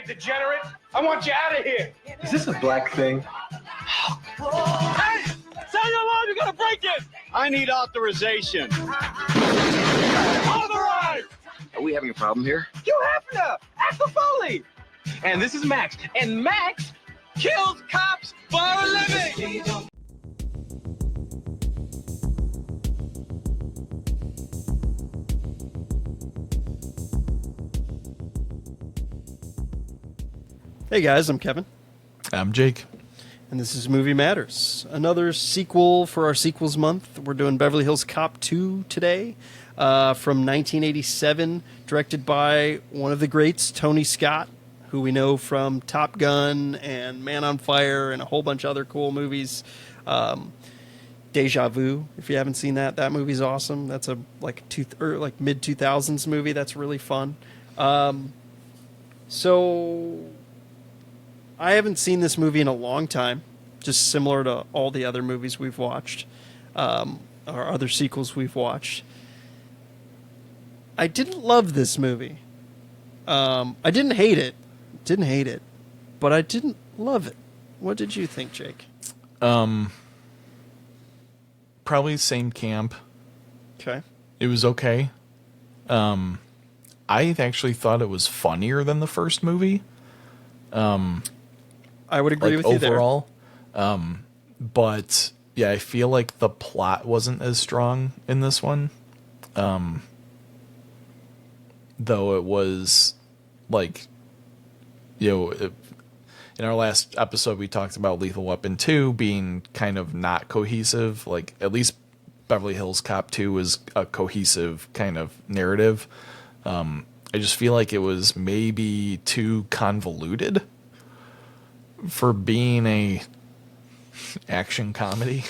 degenerate. I want you out of here. Is this a black thing? Hey! Sound your alarm, you're gonna break it! I need authorization. Authorize! Are we having a problem here? You have to! Act the Foley! And this is Max. And Max kills cops for a living! Hey guys, I'm Kevin. I'm Jake. And this is Movie Matters. Another sequel for our sequels month. We're doing Beverly Hills Cop II today, from 1987, directed by one of the greats, Tony Scott, who we know from Top Gun and Man on Fire and a whole bunch of other cool movies. Deja Vu, if you haven't seen that, that movie's awesome. That's a mid 2000s movie. That's really fun. So I haven't seen this movie in a long time, just similar to all the other movies we've watched, or other sequels we've watched. I didn't love this movie. I didn't hate it, but I didn't love it. What did you think, Jake? Probably same camp. Okay. It was okay. I actually thought it was funnier than the first movie. I would agree with you there. Overall. But yeah, I feel like the plot wasn't as strong in this one. Though it was like, in our last episode, we talked about Lethal Weapon 2 being kind of not cohesive. Like, at least Beverly Hills Cop 2 is a cohesive kind of narrative. I just feel like it was maybe too convoluted for being a action comedy.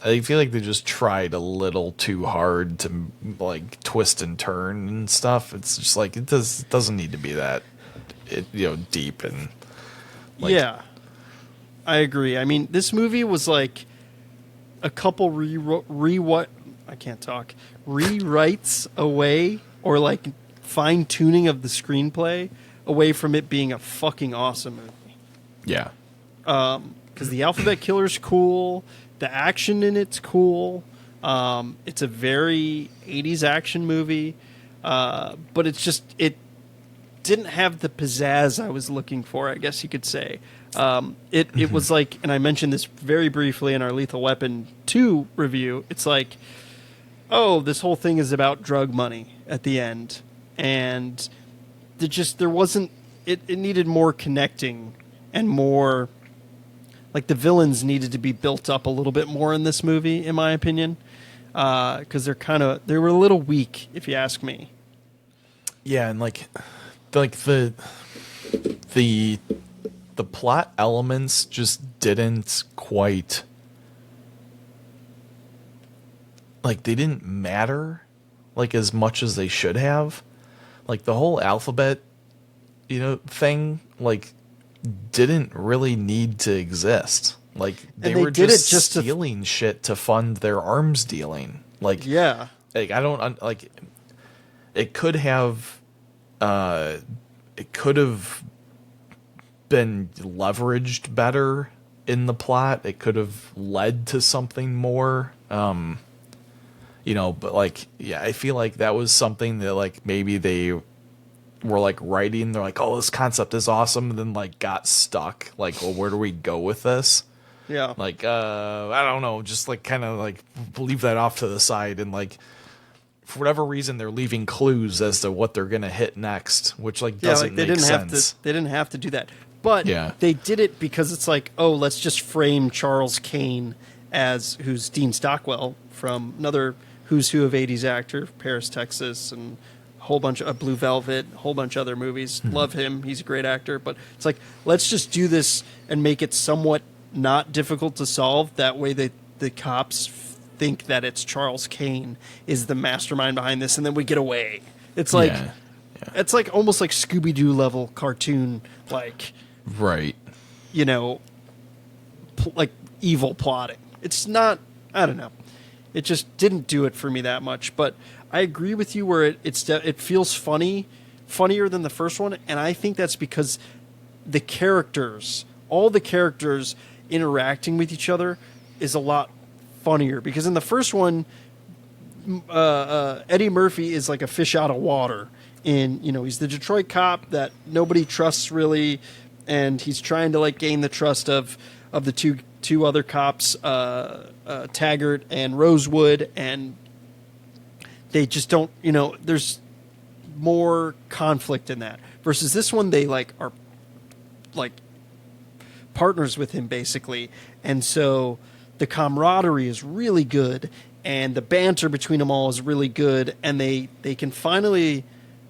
I feel like they just tried a little too hard to like twist and turn and stuff. It's just like it doesn't need to be that deep and yeah, I agree. I mean, this movie was like a couple rewrites away, or like fine tuning of the screenplay away from it being a fucking awesome movie. Yeah. Because the Alphabet Killer's cool, the action in it's cool. It's a very 80s action movie, but it didn't have the pizzazz I was looking for, I guess you could say. It was like, and I mentioned this very briefly in our Lethal Weapon 2 review, it's like, oh, this whole thing is about drug money at the end. And there wasn't, it needed more connecting and more, like the villains needed to be built up a little bit more in this movie, in my opinion. Because they were a little weak, if you ask me. Yeah, and like the plot elements just didn't quite, like, they didn't matter like as much as they should have. Like the whole alphabet thing like didn't really need to exist. Like they were just stealing shit to fund their arms dealing. Like, yeah, like I don't like it could have been leveraged better in the plot. It could have led to something more. But like, yeah, I feel like that was something that like maybe they were like writing. They're like, oh, this concept is awesome. And then like got stuck. Like, well, where do we go with this? Yeah. Like, I don't know. Just like kind of like leave that off to the side. And like, for whatever reason, they're leaving clues as to what they're going to hit next, which like doesn't make sense. They didn't have to do that. But they did it because it's like, oh, let's just frame Charles Kane as who's Dean Stockwell from another who's who of 80s actor, Paris, Texas, and a whole bunch of Blue Velvet, a whole bunch of other movies. Love him. He's a great actor. But it's like, let's just do this and make it somewhat not difficult to solve. That way the cops think that it's Charles Kane is the mastermind behind this, and then we get away. It's like, it's like almost like Scooby-Doo level cartoon, like, right. Like evil plotting. It's not, I don't know. It just didn't do it for me that much, but I agree with you where it feels funny, funnier than the first one, and I think that's because the characters, all the characters interacting with each other is a lot funnier. Because in the first one, Eddie Murphy is like a fish out of water. He's the Detroit cop that nobody trusts really, and he's trying to like gain the trust of the two other cops, Taggart and Rosewood, and they just don't. There's more conflict in that. Versus this one, they like are like partners with him basically, and so the camaraderie is really good, and the banter between them all is really good, and they can finally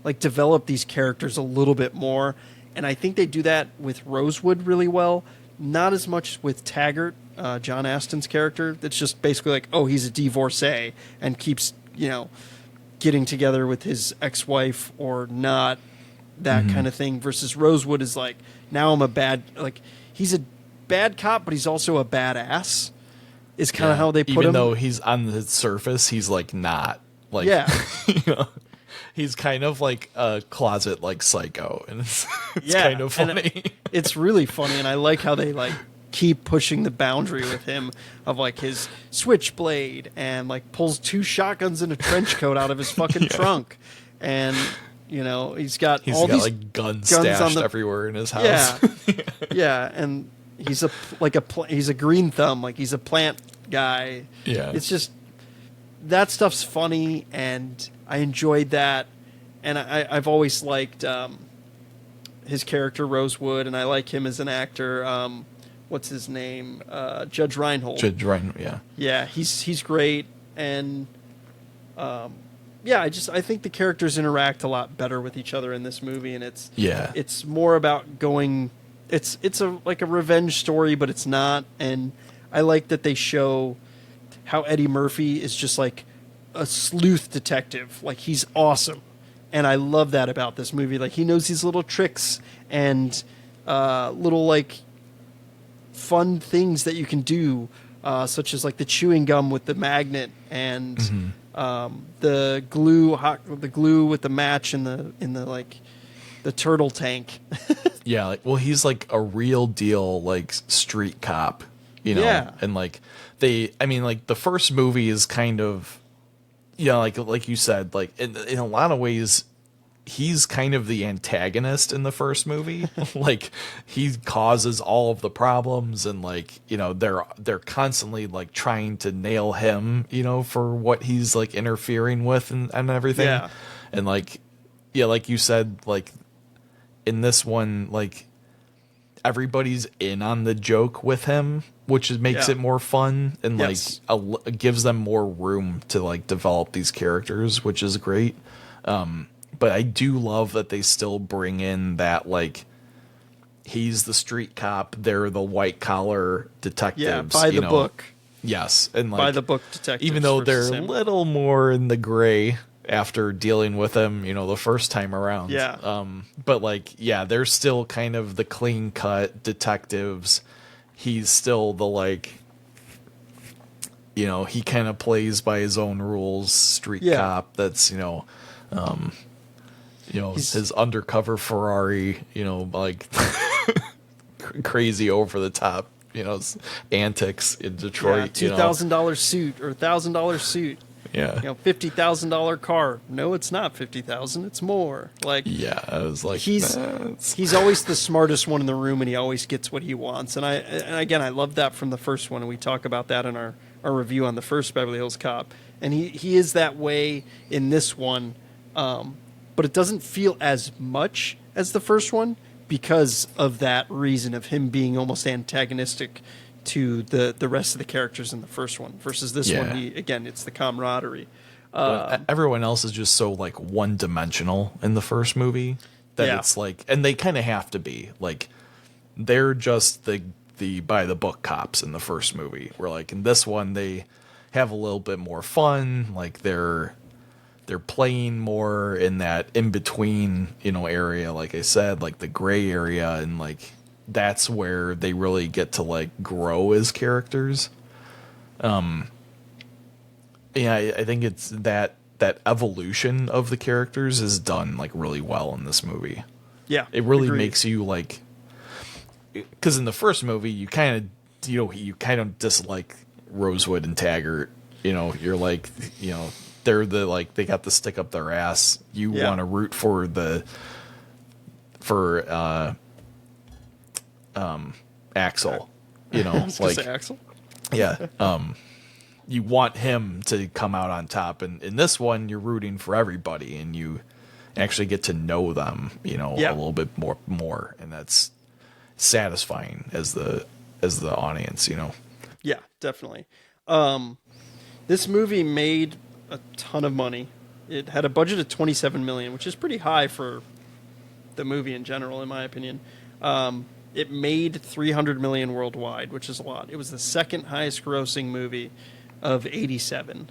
like develop these characters a little bit more. And I think they do that with Rosewood really well. Not as much with Taggart, John Aston's character. That's just basically like, oh, he's a divorcee and keeps, getting together with his ex-wife or not, that kind of thing. Versus Rosewood is like, now I'm he's a bad cop, but he's also a badass. Is kind of how they put him. Even though he's on the surface, he's like not. Like, yeah. He's kind of like a closet like psycho, and it's kind of funny. It's really funny, and I like how they like keep pushing the boundary with him of like his switchblade, and like pulls 2 shotguns in a trench coat out of his fucking trunk, and he's got these like guns stashed everywhere in his house. Yeah, yeah, and he's he's a green thumb, like he's a plant guy. Yeah, it's just that stuff's funny, and I enjoyed that, and I've always liked his character Rosewood, and I like him as an actor. What's his name? Judge Reinhold. Judge Reinhold, yeah. Yeah, he's great, and I think the characters interact a lot better with each other in this movie, and it's more about going. It's like a revenge story, but it's not, and I like that they show how Eddie Murphy is just like a sleuth detective. Like, he's awesome, and I love that about this movie. Like, he knows these little tricks and little like fun things that you can do, such as like the chewing gum with the magnet and the glue with the match in the like the turtle tank. Yeah, he's like a real deal like street cop, Yeah. And like the first movie is kind of, like you said, like in a lot of ways he's kind of the antagonist in the first movie. Like, he causes all of the problems, and like, they're constantly like trying to nail him, for what he's like interfering with and everything. Yeah. And like, like you said, like in this one, like everybody's in on the joke with him, which makes it more fun, and Yes. like gives them more room to like develop these characters, which is great. But I do love that they still bring in that, like, he's the street cop, they're the white collar detectives. Yeah, by the book. Yes, and like By the book detectives. even though they're versus a him. little more in the gray after dealing with him, the first time around. Yeah. But like, they're still kind of the clean cut detectives. He's still the like, he kind of plays by his own rules, street cop. That's his undercover Ferrari, like crazy over the top, antics in Detroit. $2,000 suit or $1,000 suit. Yeah. $50,000 car. No, it's not 50,000. It's more. Like, yeah, I was like, he's always the smartest one in the room, and he always gets what he wants. And again, I love that from the first one, and we talk about that in our review on the first Beverly Hills Cop. And he is that way in this one. But it doesn't feel as much as the first one because of that reason of him being almost antagonistic to the rest of the characters in the first one. Versus this one, it's the camaraderie. Everyone else is just so like one-dimensional in the first movie that it's like, and they kind of have to be like, they're just the by the book cops in the first movie. Where like in this one they have a little bit more fun, like they're playing more in that in-between, area, like I said, like the gray area, and like that's where they really get to like grow as characters. I think it's that that evolution of the characters is done like really well in this movie. Yeah, It really agreed. makes you like, because in the first movie you kind of dislike Rosewood and Taggart. You're like, they're they got the stick up their ass. You want to root for Axel. I was gonna say Axel. Yeah. You want him to come out on top, and in this one you're rooting for everybody, and you actually get to know them, a little bit more, and that's satisfying as the audience, Yeah, definitely. This movie made a ton of money. It had a budget of $27 million, which is pretty high for the movie in general, in my opinion. It made $300 million worldwide, which is a lot. It was the second highest grossing movie of '87,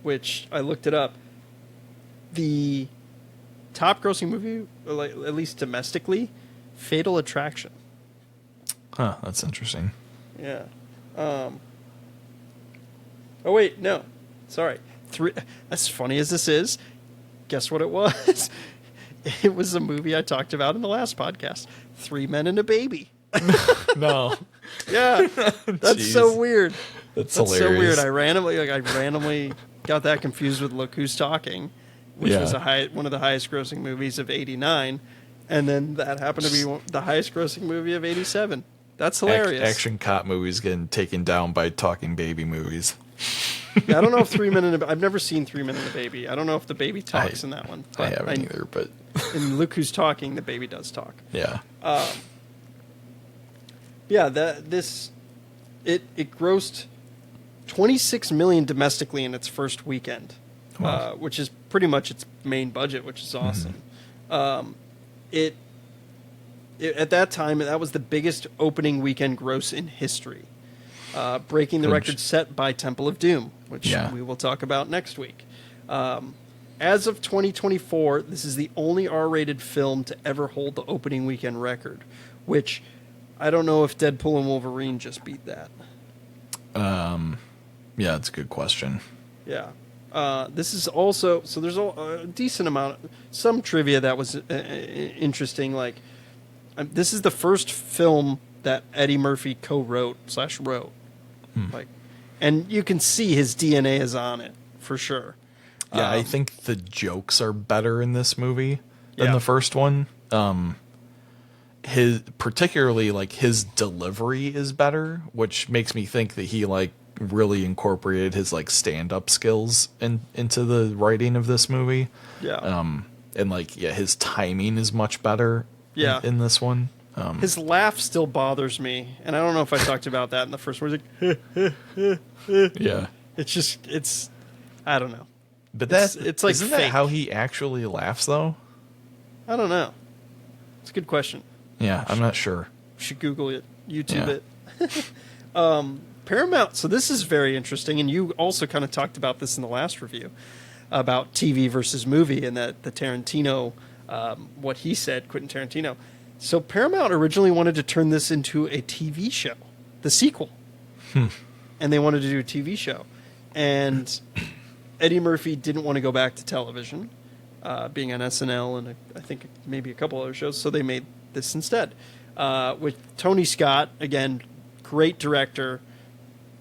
which I looked it up. The top grossing movie, at least domestically, Fatal Attraction. Huh, that's interesting. Yeah. Oh wait, no. Sorry. As funny as this is, guess what it was? It was a movie I talked about in the last podcast. 3 Men and a Baby. No. Yeah. That's so weird. That's so hilarious. weird. I randomly got that confused with Look Who's Talking, which was one of the highest grossing movies of '89, and then that happened to be the highest grossing movie of '87. That's hilarious. Action cop movies getting taken down by talking baby movies. Yeah, I don't know if 3 Men and I've never seen 3 Men and a Baby. I don't know if the baby talks in that one. I haven't either, but in Look Who's Talking, the baby does talk. Yeah. Yeah, it grossed $26 million domestically in its first weekend, Wow. which is pretty much its main budget, which is awesome. It at that time, that was the biggest opening weekend gross in history, breaking the record set by Temple of Doom, which we will talk about next week. As of 2024, this is the only R-rated film to ever hold the opening weekend record, which I don't know if Deadpool and Wolverine just beat that. Yeah, that's a good question. Yeah. This is also, so there's a decent amount, some trivia that was interesting. Like, this is the first film that Eddie Murphy co-wrote / wrote. Like, and you can see his DNA is on it for sure. Yeah, I think the jokes are better in this movie than the first one. Particularly his delivery is better, which makes me think that he really incorporated his stand-up skills into the writing of this movie. Yeah. And his timing is much better in this one. His laugh still bothers me, and I don't know if I talked about that in the first one. Yeah. It's I don't know. But it's like isn't fake. that how he actually laughs though? I don't know. It's a good question. Yeah, I'm not sure. You should Google it, YouTube it. Paramount. So this is very interesting, and you also kind of talked about this in the last review about TV versus movie, and that the Tarantino, what he said, Quentin Tarantino. So Paramount originally wanted to turn this into a TV show, the sequel, and they wanted to do a TV show, and Eddie Murphy didn't want to go back to television, being on SNL and I think maybe a couple other shows, so they made this instead. With Tony Scott, again, great director.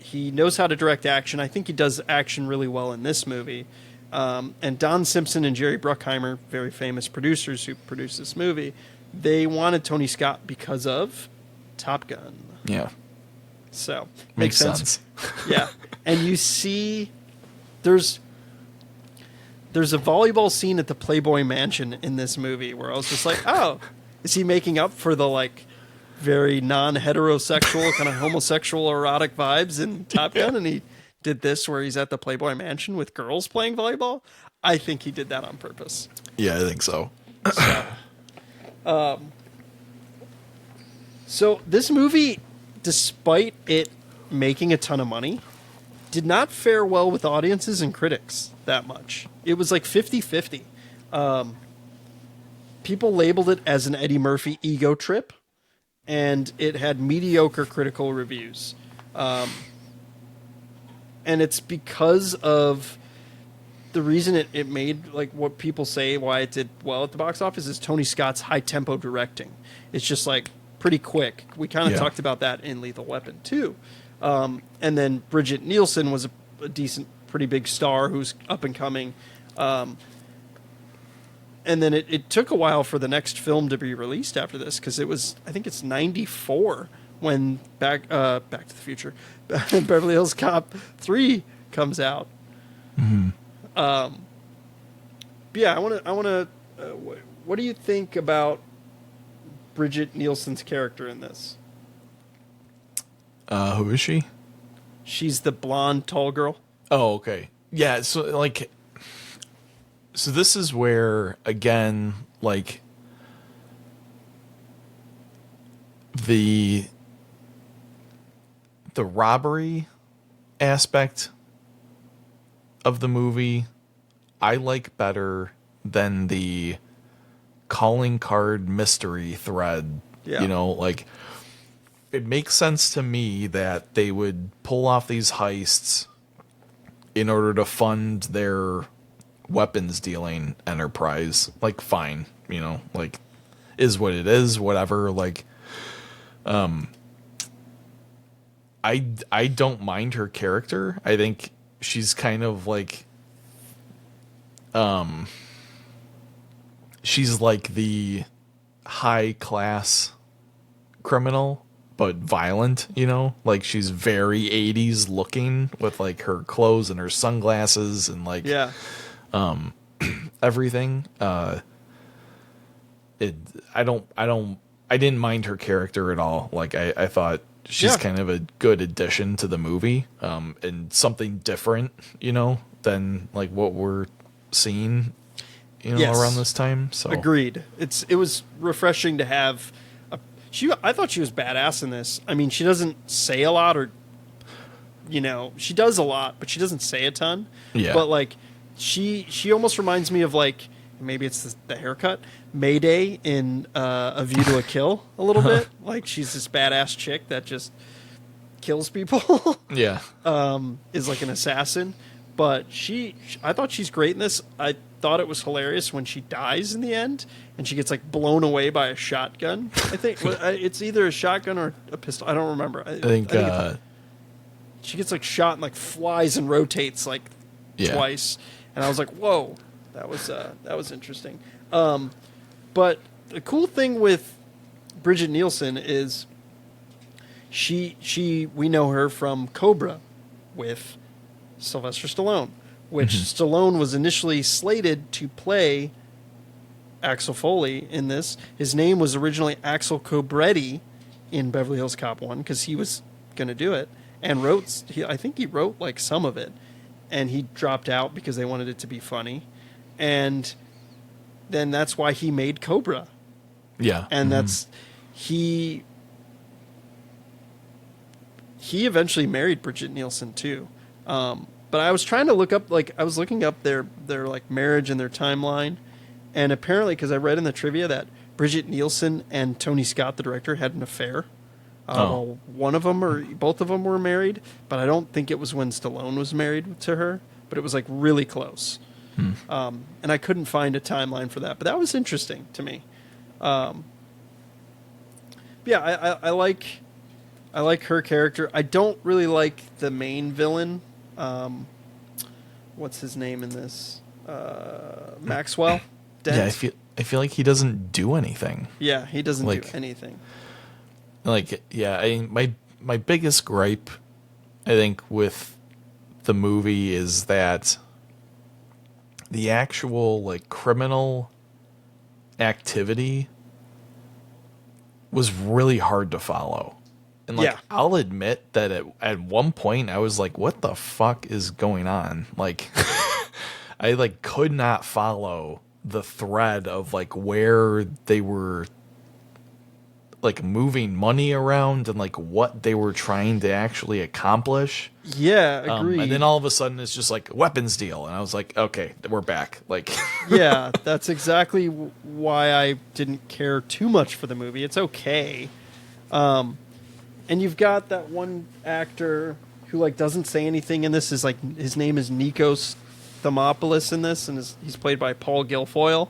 He knows how to direct action. I think he does action really well in this movie. And Don Simpson and Jerry Bruckheimer, very famous producers who produced this movie, they wanted Tony Scott because of Top Gun. Yeah. So, makes sense. Yeah. And you see there's a volleyball scene at the Playboy Mansion in this movie where I was just like, oh, is he making up for the very non-heterosexual kind of homosexual erotic vibes in Top Gun? And he did this where he's at the Playboy Mansion with girls playing volleyball. I think he did that on purpose. Yeah, I think so. So this movie, despite it making a ton of money, did not fare well with audiences and critics that much. It was 50-50. People labeled it as an Eddie Murphy ego trip, and it had mediocre critical reviews. And and it's because of the reason it made, like, what people say why it did well at the box office is Tony Scott's high tempo directing. It's just like pretty quick. We kind of talked about that in Lethal Weapon too. And then Bridget Nielsen was a decent, pretty big star who's up and coming. And then it took a while for the next film to be released after this, because it was, I think it's 94 when Back to the Future, Beverly Hills Cop 3 comes out. Mm-hmm. But yeah, I want to. What do you think about Bridget Nielsen's character in this? Who is she? She's the blonde, tall girl. Oh, okay. Yeah, so this is where, again, like, the robbery aspect of the movie I like better than the calling card mystery thread. Yeah. You know, like, it makes sense to me that they would pull off these heists in order to fund their weapons dealing enterprise. Like, fine, you know, like, is what it is, whatever. Like, I don't mind her character. I think she's kind of like, she's like the high class criminal, but violent, you know, like, she's very 80s looking with, like, her clothes and her sunglasses and, like, everything. I didn't mind her character at all. Like, I thought she's kind of a good addition to the movie, and something different, you know, than, like, what we're seeing, you know, around this time. So agreed. It was refreshing to have I thought she was badass in this. I mean, she doesn't say a lot, or, you know, she does a lot, but she doesn't say a ton. Yeah. But, like, she almost reminds me of, like, maybe it's the haircut, Mayday in A View to a Kill a little bit. Like, she's this badass chick that just kills people. Yeah. Is like an assassin. But I thought she's great in this. I thought it was hilarious when she dies in the end and she gets, like, blown away by a shotgun. I think it's either a shotgun or a pistol. I don't remember. I think she gets, like, shot and, like, flies and rotates, like, twice. And I was like, whoa, that was interesting. But the cool thing with Bridget Nielsen is we know her from Cobra with Sylvester Stallone, which Stallone was initially slated to play Axel Foley in this. His name was originally Axel Cobretti in Beverly Hills Cop 1 because he was going to do it, and I think he wrote, like, some of it, and he dropped out because they wanted it to be funny, and then that's why he made Cobra. Yeah. And that's he eventually married Bridget Nielsen too. But I was trying to look up, like, I was looking up their like, marriage and their timeline, and apparently, because I read in the trivia that Bridget Nielsen and Tony Scott, the director, had an affair. Well, one of them or both of them were married, but I don't think it was when Stallone was married to her, but it was, like, really close. And I couldn't find a timeline for that, but that was interesting to me. Yeah, I like her character. I don't really like the main villain. What's his name in this? Maxwell Dent? Yeah, I feel like he doesn't do anything. Yeah, he doesn't do Like, anything. Like, yeah, my biggest gripe, I think, with the movie is that the actual, like, criminal activity was really hard to follow. And, like, I'll admit that at one point I was like, what the fuck is going on? Like, I, like, could not follow the thread of, like, where they were, like, moving money around and, like, what they were trying to actually accomplish. Yeah, agreed. And then all of a sudden it's just like weapons deal, and I was like, okay, we're back. Like, yeah, that's exactly why I didn't care too much for the movie. It's okay. And you've got that one actor who like doesn't say anything in this, is like his name is Nikos Thermopoulos in this, and he's played by Paul Guilfoyle,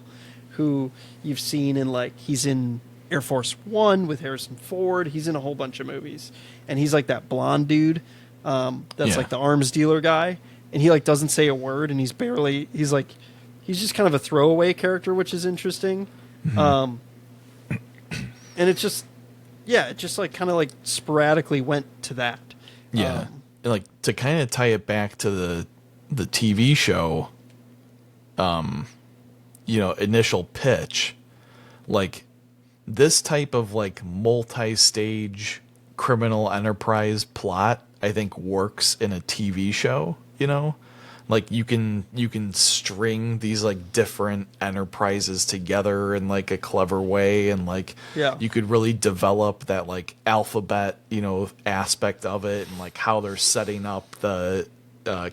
who you've seen in like he's in Air Force One with Harrison Ford. He's in a whole bunch of movies, and he's like that blonde dude that's like the arms dealer guy, and he like doesn't say a word, and he's just kind of a throwaway character, which is interesting. And it's just like kind of like sporadically went to that. Yeah. And like to kind of tie it back to the TV show, initial pitch, like this type of like multi-stage criminal enterprise plot, I think works in a TV show, like you can string these like different enterprises together in like a clever way, and like you could really develop that like alphabet aspect of it, and like how they're setting up the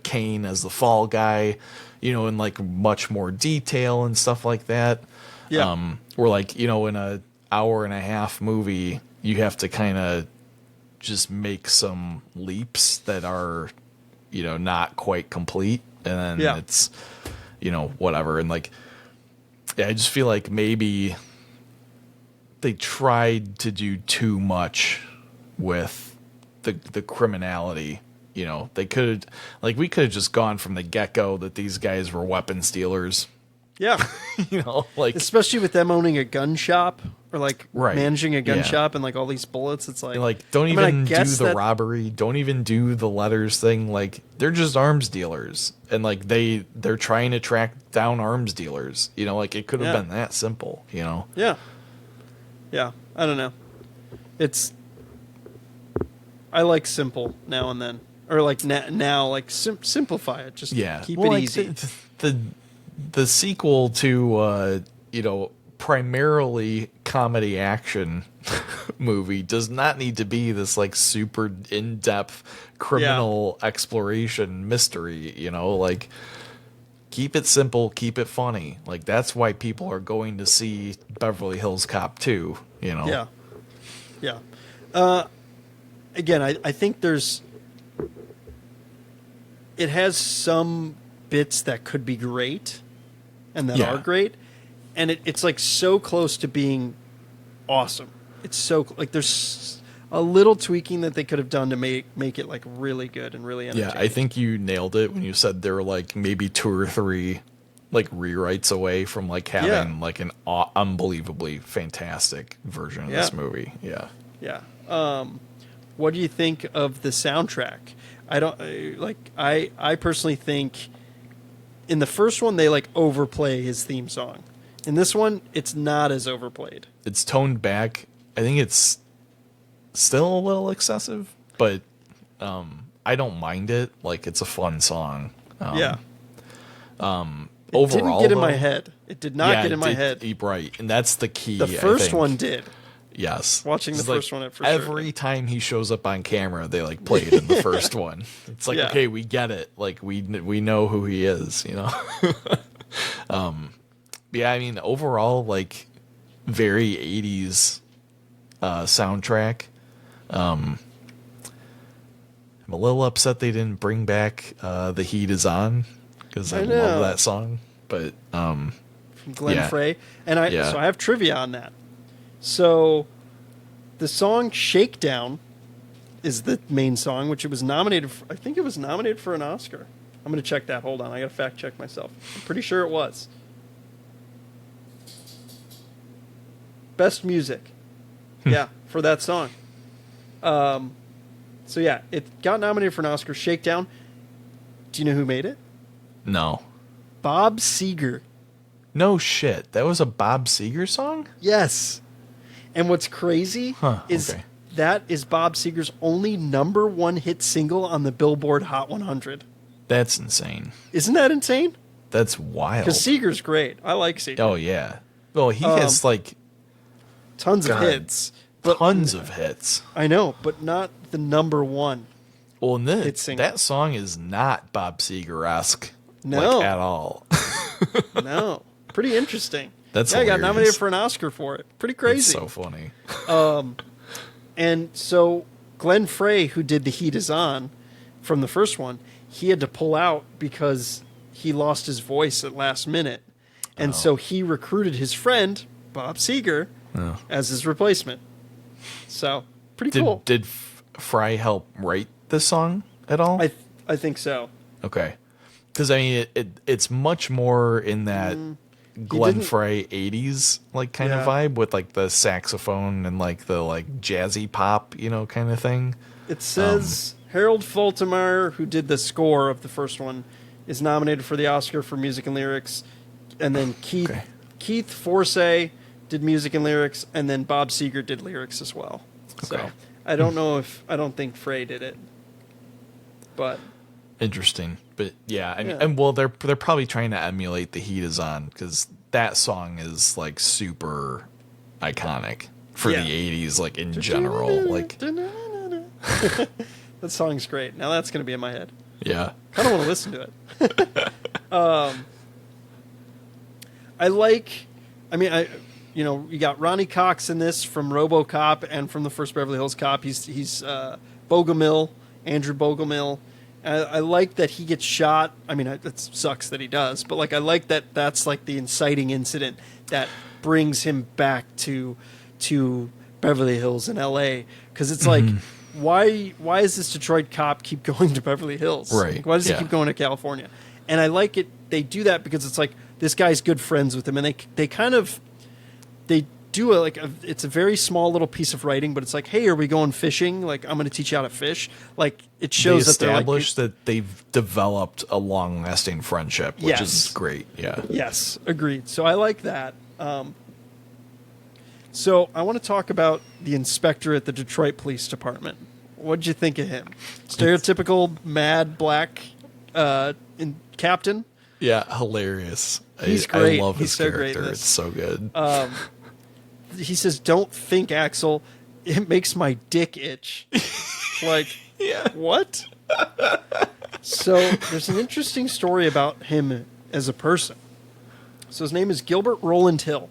Kane as the fall guy, in like much more detail and stuff like that. Or like in a hour and a half movie, you have to kind of just make some leaps that are not quite complete, and then it's whatever. And like I just feel like maybe they tried to do too much with the criminality. They could we could have just gone from the get-go that these guys were weapon stealers. Especially with them owning a gun shop, or like managing a gun shop, and like all these bullets. It's like don't even do the robbery, don't even do the letters thing. Like they're just arms dealers, and like they're trying to track down arms dealers. Like it could have been that simple. Yeah. I don't know. I like simple now and then, or like now like simplify it. Just keep it easy. The sequel to primarily comedy action movie does not need to be this like super in-depth criminal exploration mystery. Like keep it simple, keep it funny. Like that's why people are going to see Beverly Hills Cop 2. Again, I think it has some bits that could be great and that are great, and it's like so close to being awesome. It's so like there's a little tweaking that they could have done to make it like really good and really entertaining. I think you nailed it when you said there were like maybe 2 or 3 like rewrites away from like having like an unbelievably fantastic version of this movie. What do you think of the soundtrack? I personally think in the first one they like overplay his theme song. In this one, it's not as overplayed. It's toned back. I think it's still a little excessive, but I don't mind it. Like it's a fun song. It didn't get in my head. It did not get in my head. Right, and that's the key. The first one did. Yes. Watching the first one for every time he shows up on camera, they like play it in the first one. It's like, okay, we get it. Like we know who he is, I mean, overall, like very 80s soundtrack. I'm a little upset they didn't bring back The Heat Is On, because I love that song. But from Glenn Frey. And so I have trivia on that. So, the song Shakedown is the main song, which it was nominated for, I think it was nominated for an Oscar. I'm going to check that. Hold on. I got to fact check myself. I'm pretty sure it was. Best music. For that song. So, it got nominated for an Oscar. Shakedown. Do you know who made it? No. Bob Seger. No shit. That was a Bob Seger song? Yes. And what's crazy is that is Bob Seger's only #1 hit single on the Billboard Hot 100. That's insane. Isn't that insane? That's wild. Because Seger's great. I like Seger. Oh, yeah. Well, he has like... Tons of hits. Tons of hits. I know, but not the #1. Well, that song is not Bob Seger-esque. No. Like, at all. No. Pretty interesting. That's I got nominated for an Oscar for it. Pretty crazy. That's so funny. And so Glenn Frey, who did The Heat Is On, from the first one, he had to pull out because he lost his voice at last minute. And so he recruited his friend, Bob Seger, as his replacement. So, pretty cool. Did Fry help write this song at all? I think so. Okay. Because, I mean, it's much more in that Glenn Frey 80s like kind of vibe with like the saxophone and like the like jazzy pop, kind of thing. It says Harold Faltermeyer, who did the score of the first one, is nominated for the Oscar for music and lyrics. And then Keith Forsey did music and lyrics, and then Bob Seger did lyrics as well. Okay. So I don't think Frey did it. But interesting. But yeah, I mean, and well, they're probably trying to emulate The Heat Is On, because that song is like super iconic for the 80s, like in general. Like that song's great. Now that's going to be in my head. Yeah. Kind of want to listen to it. You got Ronnie Cox in this from RoboCop and from the first Beverly Hills Cop. He's Bogomil, Andrew Bogomil. I like that he gets shot. I mean, it sucks that he does, but like I like that that's like the inciting incident that brings him back to Beverly Hills in L.A. Because it's like, why is this Detroit cop keep going to Beverly Hills? Right. Like, why does he keep going to California? And I like it. They do that because it's like this guy's good friends with him, and they do it's a very small little piece of writing, but it's like, hey, are we going fishing? Like, I'm going to teach you how to fish. Like, it shows that they're established that they've developed a long-lasting friendship, which is great. Yeah. Yes, agreed. So I like that. So I want to talk about the inspector at the Detroit Police Department. What'd you think of him? Stereotypical mad black captain. Yeah, hilarious. He's great. I love his He's so character. great. It's so good. He says, "Don't think, Axel. It makes my dick itch." Like, what? So there's an interesting story about him as a person. So his name is Gilbert Roland Hill.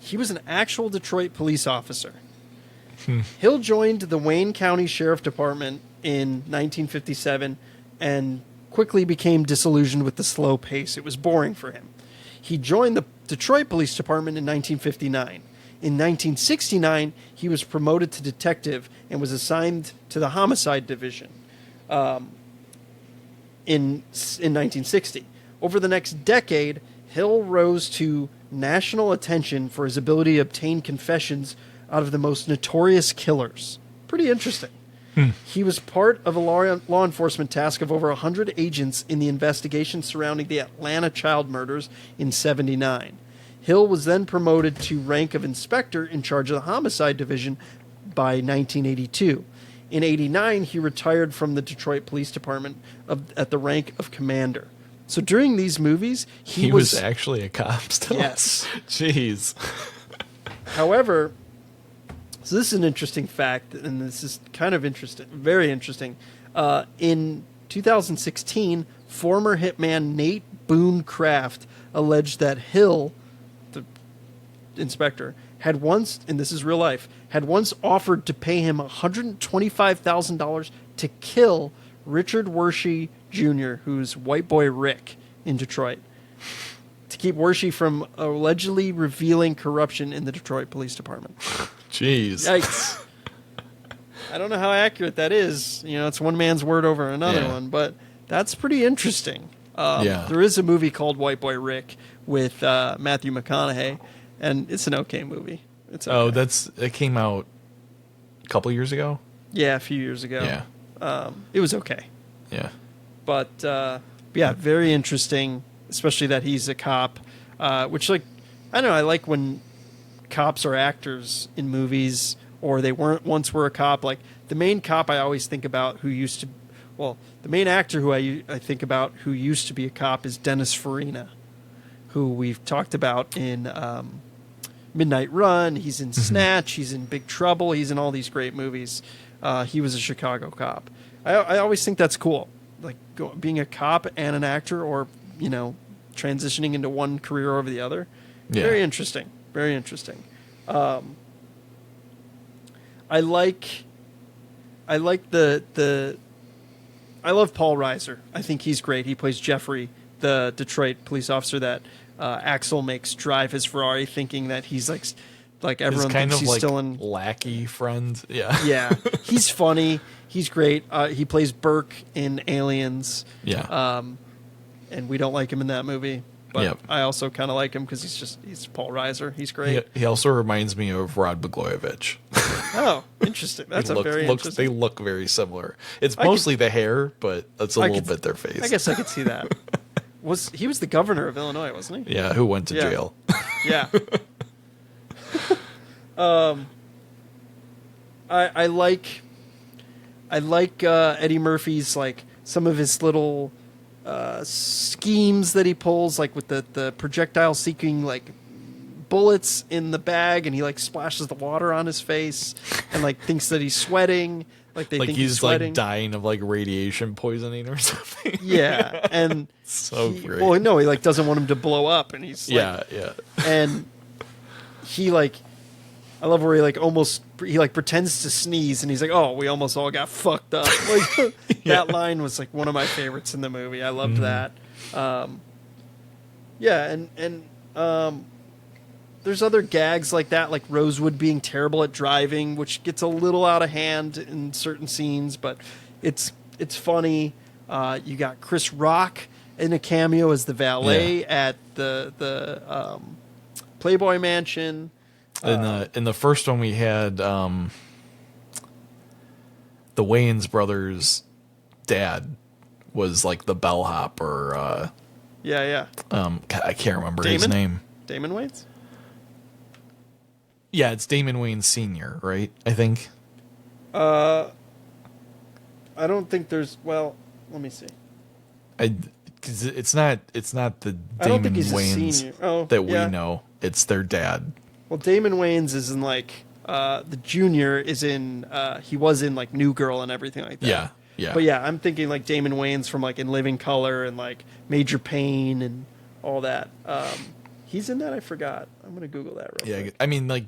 He was an actual Detroit police officer. Hill joined the Wayne County Sheriff Department in 1957 and quickly became disillusioned with the slow pace. It was boring for him. He joined the Detroit Police Department in 1959. In 1969, he was promoted to detective and was assigned to the Homicide Division in 1960. Over the next decade, Hill rose to national attention for his ability to obtain confessions out of the most notorious killers. Pretty interesting. He was part of a law enforcement task of over 100 agents in the investigation surrounding the Atlanta child murders in '79. Hill was then promoted to rank of inspector in charge of the Homicide Division by 1982. In '89, he retired from the Detroit Police Department at the rank of commander. So during these movies, he was actually a cop still. Yes. Jeez. However, so this is an interesting fact, and this is kind of interesting, very interesting. In 2016, former hitman Nate Boone Kraft alleged that Hill, the inspector, had once, and this is real life, had once offered to pay him $125,000 to kill Richard Wershey Jr., who's White Boy Rick in Detroit, to keep Wershey from allegedly revealing corruption in the Detroit Police Department. Jeez. Yikes. I don't know how accurate that is. It's one man's word over another one, but that's pretty interesting. There is a movie called White Boy Rick with Matthew McConaughey, and it's an okay movie. It's okay. Oh, it came out a couple years ago? Yeah, a few years ago. Yeah. It was okay. Yeah. But, very interesting, especially that he's a cop, which, like, I don't know, I like when cops are actors in movies, or they once were a cop. Like, the main cop I always think about the main actor who I think about who used to be a cop is Dennis Farina, who we've talked about in Midnight Run. He's in Snatch. He's in Big Trouble. He's in all these great movies. He was a Chicago cop. I always think that's cool, like being a cop and an actor, or transitioning into one career over the other. Yeah. Very interesting. Very interesting. I like the love Paul Reiser. I think he's great. He plays Jeffrey, the Detroit police officer that Axel makes drive his Ferrari, thinking that he's like everyone His kind thinks of he's like still in. lackey friend. Yeah. Yeah, he's funny. He's great. He plays Burke in Aliens. Yeah. And we don't like him in that movie. But Yep. I also kind of like him because he's Paul Reiser. He's great. He also reminds me of Rod Blagojevich. Oh, interesting. That's very interesting. They look very similar. It's mostly the hair, but it's a little bit their face. I guess I could see that. He was the governor of Illinois, wasn't he? Yeah, who went to jail. Yeah. I like Eddie Murphy's, like, some of his little schemes that he pulls, like with the projectile seeking, like, bullets in the bag, and he like splashes the water on his face and like thinks that he's sweating, like they think he's sweating. Like dying of like radiation poisoning or something. Yeah, and so great. Well, no, he like doesn't want him to blow up, and he's like, yeah. And he like, I love where he like pretends to sneeze, and he's like, "Oh, we almost all got fucked up." Like that line was like one of my favorites in the movie. I loved that. Yeah, and there's other gags like that, like Rosewood being terrible at driving, which gets a little out of hand in certain scenes, but it's funny. You got Chris Rock in a cameo as the valet at the Playboy Mansion. In the first one, we had the Wayans brothers' dad was like the bellhop, or Yeah. I can't remember his name. Damon Wayans? Yeah, it's Damon Wayans Sr., right? I think. I don't think there's. Well, let me see. Cause it's not the I don't Damon think he's a Wayans senior. that we know. It's their dad. Well, Damon Wayans is in like the junior is in. He was in like New Girl and everything like that. Yeah. But yeah, I'm thinking like Damon Wayans from like In Living Color and like Major Payne and all that. He's in that. I forgot. I'm gonna Google that real quick. I mean, like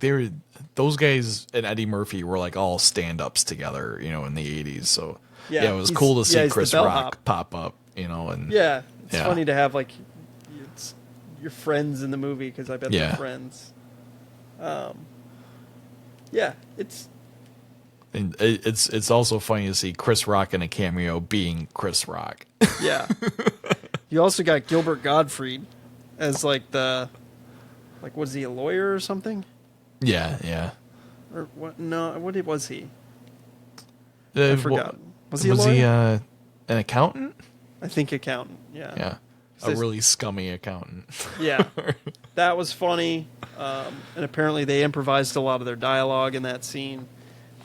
those guys and Eddie Murphy were like all stand-ups together, in the '80s. So yeah, it was cool to see Chris Rock pop up, and yeah, it's funny to have like your friends in the movie because I bet they're friends. Yeah, and it's also funny to see Chris Rock in a cameo being Chris Rock. Yeah. You also got Gilbert Gottfried as like was he a lawyer or something? Yeah. Or what? No, what was he? I forgot. Was he a lawyer? Was he an accountant? I think accountant. Yeah. Yeah. A really scummy accountant. Yeah. That was funny. And apparently they improvised a lot of their dialogue in that scene.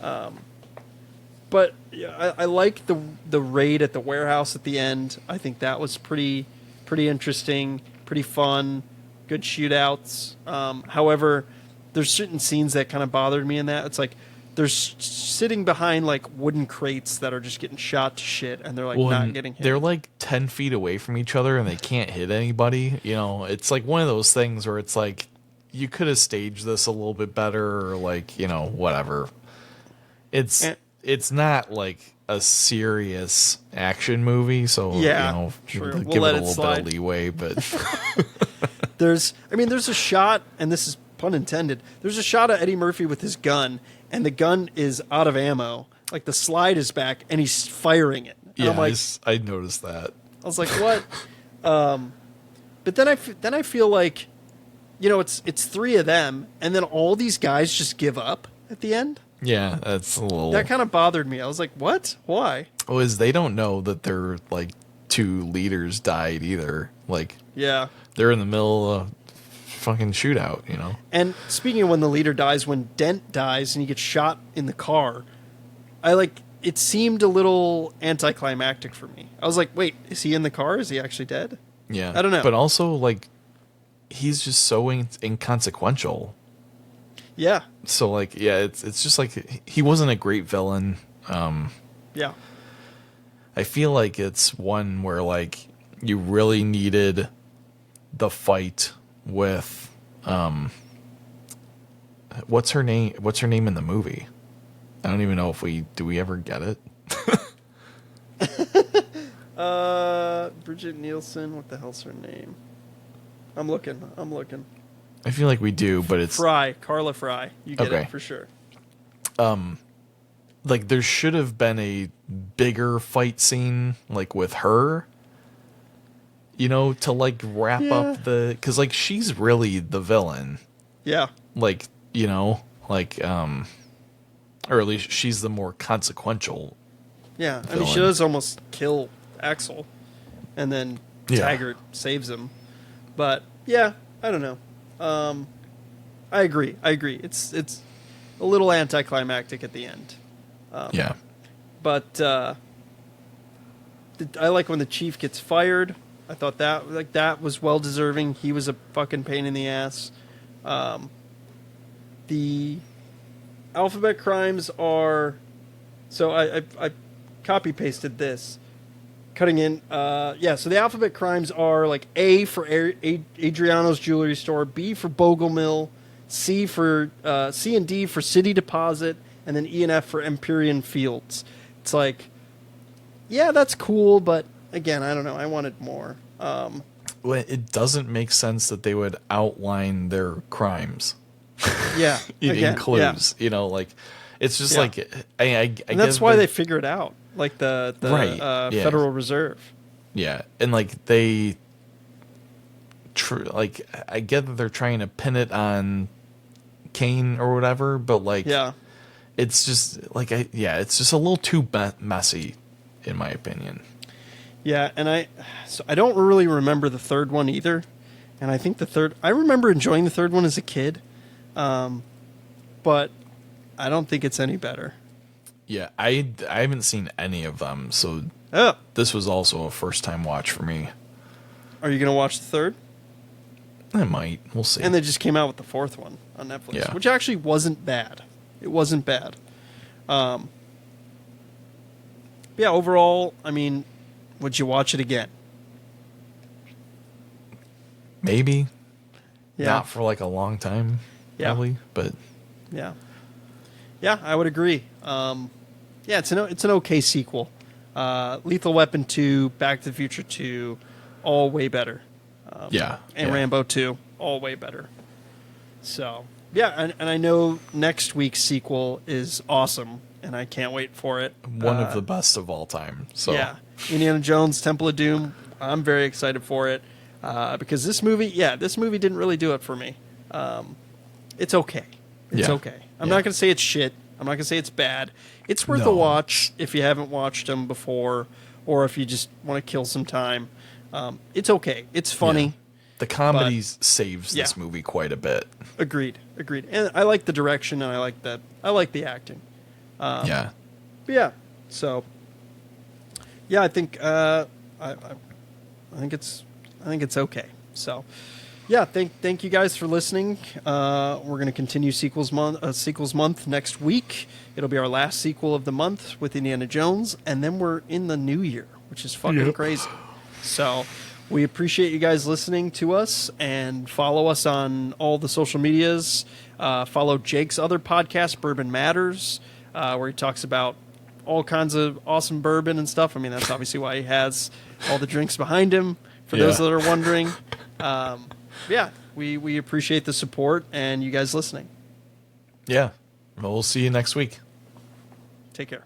But yeah, I like the raid at the warehouse at the end. I think that was pretty interesting, pretty fun, good shootouts. However, there's certain scenes that kind of bothered me in that. It's like they're sitting behind like wooden crates that are just getting shot to shit, and they're like not getting hit. They're like 10 feet away from each other, and they can't hit anybody. It's like one of those things where it's like you could have staged this a little bit better, or like whatever. It's not like a serious action movie, so sure. give We'll it a little bit of leeway. But there's a shot, and this is pun intended. There's a shot of Eddie Murphy with his gun, and the gun is out of ammo. Like the slide is back, and he's firing it. And yeah, I'm like, I noticed that. I was like, what? But then I feel like, it's three of them, and then all these guys just give up at the end. Yeah, that's a little. That kind of bothered me. I was like, what? Why? Well, they don't know that their like two leaders died either. Like, yeah, they're in the middle of a fucking shootout, And speaking of when the leader dies, when Dent dies and he gets shot in the car, it seemed a little anticlimactic for me. I was like, wait, is he in the car? Is he actually dead? Yeah, I don't know. But also, like, he's just so inconsequential. Yeah. So like, yeah, it's just like he wasn't a great villain. Yeah. I feel like it's one where like you really needed the fight with what's her name in the movie? I don't even know if we ever get it. Bridget Nielsen. What the hell's her name? I'm looking. I feel like we do, but it's Fry. Carla Fry. You get Okay. it for sure. like there should have been a bigger fight scene like with her. You know, to like wrap up the, because like she's really the villain. Yeah. Like, you know, like or at least she's the more consequential. Yeah. I mean, she Villain. does almost kill Axel, and then Yeah. Taggart saves him. But yeah, I don't know. I agree. It's a little anticlimactic at the end. Yeah. But I like when the chief gets fired. I thought that was well deserving. He was a fucking pain in the ass. The alphabet crimes are, so I copy pasted this, cutting in. So the alphabet crimes are like A for Adriano's jewelry store, B for Bogle Mill, C and D for City Deposit, and then E and F for Empyrean Fields. It's like, yeah, that's cool, but again, I don't know. I wanted more. Well, it doesn't make sense that they would outline their crimes Yeah, in again, clues. You know, like it's just Yeah. like I and that's guess why they're- they figure it out, like the Right, yeah. Federal Reserve. Yeah, and like they, like I get that they're trying to pin it on Kane or whatever, but like, Yeah, it's just like it's just a little too messy, in my opinion. yeah, and I don't really remember the third one either, and I think I remember enjoying the third one as a kid, but I don't think it's any better. Yeah, I haven't seen any of them, so Oh, this was also a first time watch for me. are you gonna watch the third? I might, we'll see. And they just came out with the fourth one on Netflix, Yeah. which actually wasn't bad. It wasn't bad. Yeah, overall, I mean, would you watch it again? Maybe Yeah. not for like a long time, Yeah. probably, but Yeah, I would agree. Yeah, it's an okay sequel. Lethal Weapon 2, Back to the Future 2, all way better. And Rambo 2, all way better. So yeah, and I know next week's sequel is awesome, and I can't wait for it. one of the best of all time. So Yeah, Indiana Jones, Temple of Doom. I'm very excited for it because this movie didn't really do it for me. It's okay. It's Yeah. okay. I'm Yeah. not going to say it's shit. I'm not going to say it's bad. It's worth a No. watch if you haven't watched them before, or if you just want to kill some time. It's okay. It's funny. Yeah. The comedy saves this Yeah. movie quite a bit. Agreed. And I like the direction, and I like the acting. Yeah. But yeah. So yeah, I think I think it's okay. So yeah, thank you guys for listening. We're going to continue sequels month next week. It'll be our last sequel of the month with Indiana Jones, and then we're in the new year, which is fucking crazy. So we appreciate you guys listening to us, and follow us on all the social medias. Follow Jake's other podcast, Bourbon Matters, where he talks about all kinds of awesome bourbon and stuff. I mean, that's obviously why he has all the drinks behind him, for those that are wondering. Yeah, we appreciate the support and you guys listening. Yeah. Well, we'll see you next week. Take care.